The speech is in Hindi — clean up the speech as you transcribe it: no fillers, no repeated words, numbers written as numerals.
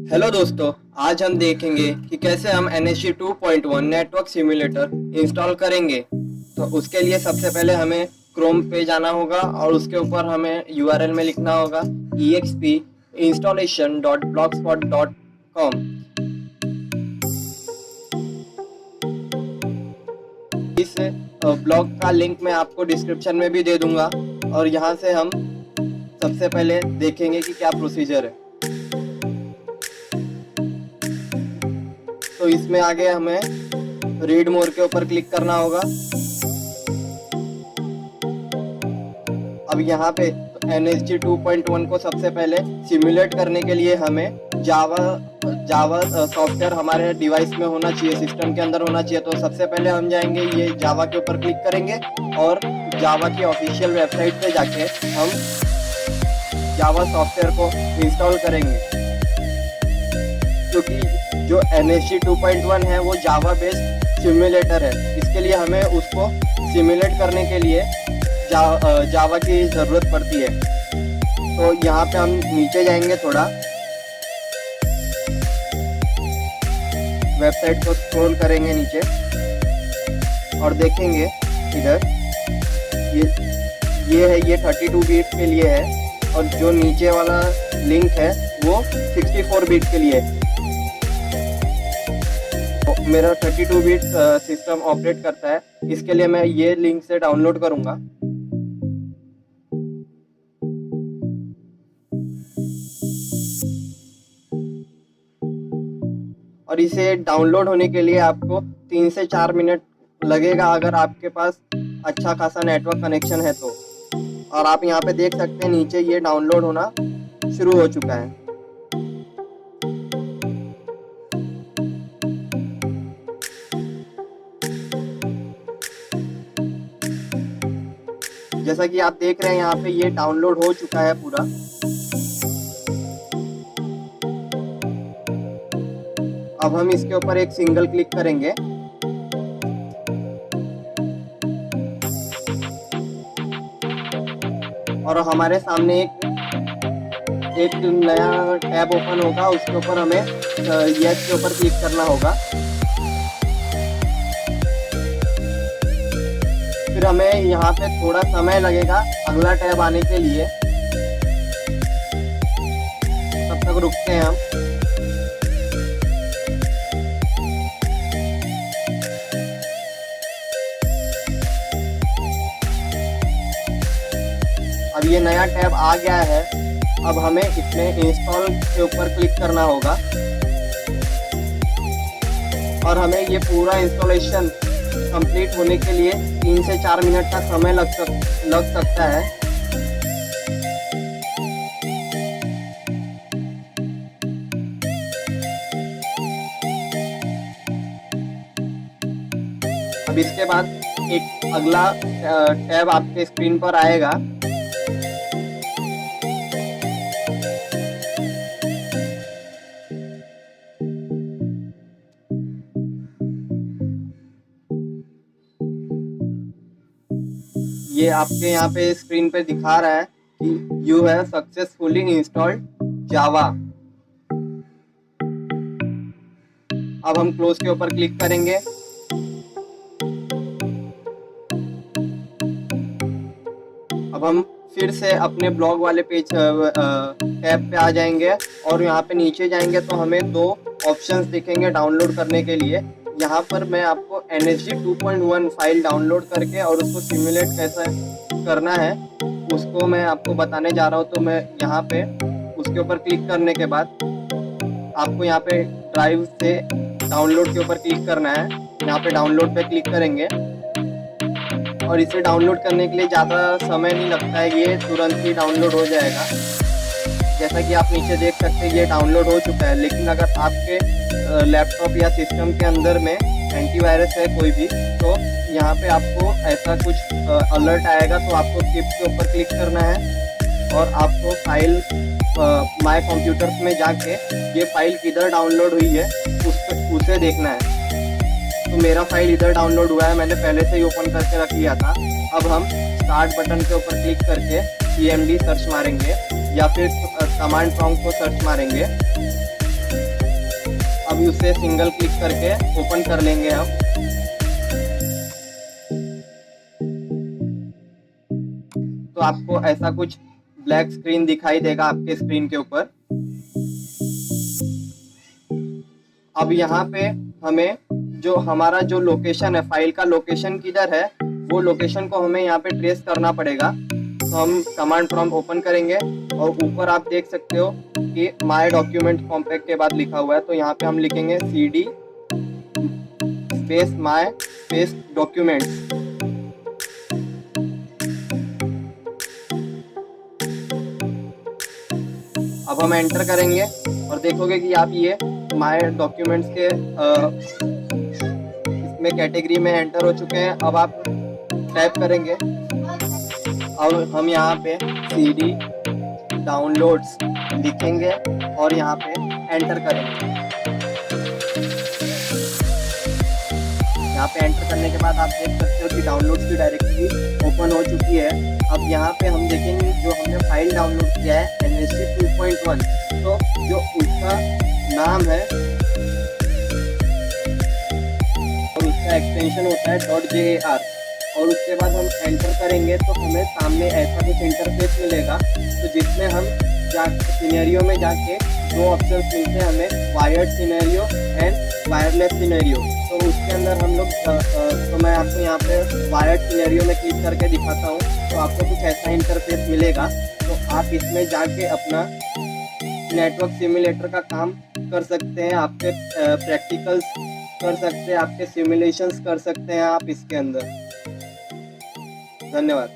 हेलो दोस्तों, आज हम देखेंगे कि कैसे हम NSG 2.1 नेटवर्क सिम्युलेटर इंस्टॉल करेंगे। तो उसके लिए सबसे पहले हमें क्रोम पे जाना होगा और उसके ऊपर हमें URL में लिखना होगा expinstallation.blogspot.com। इस ब्लॉग का लिंक मैं आपको डिस्क्रिप्शन में भी दे दूंगा और यहाँ से हम सबसे पहले देखेंगे कि क्या प्रोसीजर है। तो इसमें आगे हमें रीड मोर के ऊपर क्लिक करना होगा। अब यहाँ पे NSG 2.1 को सबसे पहले सिमुलेट करने के लिए हमें जावा सॉफ्टवेयर हमारे डिवाइस में होना चाहिए, सिस्टम के अंदर होना चाहिए। तो सबसे पहले हम जाएंगे, ये जावा के ऊपर क्लिक करेंगे और जावा की ऑफिशियल वेबसाइट पे जाके हम जावा सॉफ्टवेयर को इंस्टॉल करेंगे, क्योंकि जो NSG 2.1 है वो जावा बेस्ड सिमुलेटर है। इसके लिए हमें उसको सिमुलेट करने के लिए जावा की ज़रूरत पड़ती है। तो यहाँ पे हम नीचे जाएंगे, थोड़ा वेबसाइट को स्क्रॉल करेंगे नीचे और देखेंगे इधर ये है, ये 32 बिट के लिए है और जो नीचे वाला लिंक है वो 64 बिट के लिए है। तो मेरा 32 बिट सिस्टम ऑपरेट करता है, इसके लिए मैं ये लिंक से डाउनलोड करूँगा। और इसे डाउनलोड होने के लिए आपको 3 से 4 मिनट लगेगा, अगर आपके पास अच्छा खासा नेटवर्क कनेक्शन है तो। और आप यहाँ पे देख सकते हैं नीचे ये डाउनलोड होना शुरू हो चुका है। जैसा कि आप देख रहे हैं यहाँ पे ये डाउनलोड हो चुका है पूरा। अब हम इसके ऊपर एक सिंगल क्लिक करेंगे और हमारे सामने एक नया टैब ओपन होगा, उसके ऊपर हमें यस के ऊपर क्लिक करना होगा। फिर हमें यहाँ पे थोड़ा समय लगेगा अगला टैब आने के लिए, तब तक रुकते हैं हम। अब ये नया टैब आ गया है। अब हमें इसमें इंस्टॉल के ऊपर क्लिक करना होगा और हमें ये पूरा इंस्टॉलेशन कंप्लीट होने के लिए 3 से 4 मिनट का समय लग सकता है। अब इसके बाद एक अगला टैब आपके स्क्रीन पर आएगा। ये आपके यहाँ पे स्क्रीन पे दिखा रहा है कि यू हैव सक्सेसफुली इंस्टॉल्ड जावा। अब हम क्लोज के ऊपर क्लिक करेंगे। अब हम फिर से अपने ब्लॉग वाले पेज टैब पे आ जाएंगे और यहाँ पे नीचे जाएंगे तो हमें 2 ऑप्शंस दिखेंगे डाउनलोड करने के लिए। यहाँ पर मैं आपको NSG 2.1 फाइल डाउनलोड करके और उसको सिमुलेट कैसे करना है उसको मैं आपको बताने जा रहा हूँ। तो मैं यहाँ पे उसके ऊपर क्लिक करने के बाद आपको यहाँ पे ड्राइव से डाउनलोड के ऊपर क्लिक करना है। यहाँ पे डाउनलोड पे क्लिक करेंगे और इसे डाउनलोड करने के लिए ज़्यादा समय नहीं लगता है, ये तुरंत ही डाउनलोड हो जाएगा। जैसा कि आप नीचे देख सकते हैं ये डाउनलोड हो चुका है। लेकिन अगर आपके लैपटॉप या सिस्टम के अंदर में एंटीवायरस है कोई भी, तो यहाँ पे आपको ऐसा कुछ अलर्ट आएगा, तो आपको कीप के ऊपर क्लिक करना है और आपको फाइल माय कंप्यूटर्स में जाके ये फाइल किधर डाउनलोड हुई है उसे देखना है। तो मेरा फाइल इधर डाउनलोड हुआ है, मैंने पहले से ही ओपन करके रख लिया था। अब हम स्टार्ट बटन के ऊपर क्लिक करके cmd सर्च मारेंगे या फिर कमांड प्रॉम्प्ट को सर्च मारेंगे। अब उसे सिंगल क्लिक करके ओपन कर लेंगे हम। तो आपको ऐसा कुछ ब्लैक स्क्रीन दिखाई देगा आपके स्क्रीन के ऊपर। अब यहाँ पे हमें जो हमारा जो लोकेशन है, फाइल का लोकेशन किधर है, वो लोकेशन को हमें यहाँ पे ट्रेस करना पड़ेगा। तो हम कमांड प्रॉम्प्ट ओपन करेंगे और ऊपर आप देख सकते हो कि माय डॉक्यूमेंट कॉम्पैक्ट के बाद लिखा हुआ है। तो यहाँ पे हम लिखेंगे cd space my space documents. अब हम एंटर करेंगे और देखोगे कि आप ये माय डॉक्यूमेंट्स के इसमें कैटेगरी में एंटर हो चुके हैं। अब आप टाइप करेंगे। अब हम यहाँ पे CD डाउनलोड्स लिखेंगे और यहाँ पे एंटर करेंगे। यहाँ पे एंटर करने के बाद आप देख सकते हो कि डाउनलोड्स की डायरेक्टरी ओपन हो चुकी है। अब यहाँ पे हम देखेंगे जो हमने फाइल डाउनलोड किया है NSG 2.1, तो जो उसका नाम है और उसका एक्सटेंशन होता है .jar। और उसके बाद हम एंटर करेंगे तो हमें सामने ऐसा कुछ इंटरफेस मिलेगा, तो जिसमें हम सिनेरियो में जाके दो ऑप्शंस मिलते हैं हमें, wired scenario and wireless scenario. तो उसके अंदर हम लोग तो मैं आपको यहाँ पे वायर्ड सिनेरियो में क्लिक करके दिखाता हूँ। तो आपको कुछ ऐसा इंटरफेस मिलेगा। तो आप इसमें जाके अपना नेटवर्क सिमुलेटर का काम कर सकते हैं, आपके प्रैक्टिकल्स कर सकते हैं, आपके सिमुलेशंस कर सकते हैं आप इसके अंदर। धन्यवाद।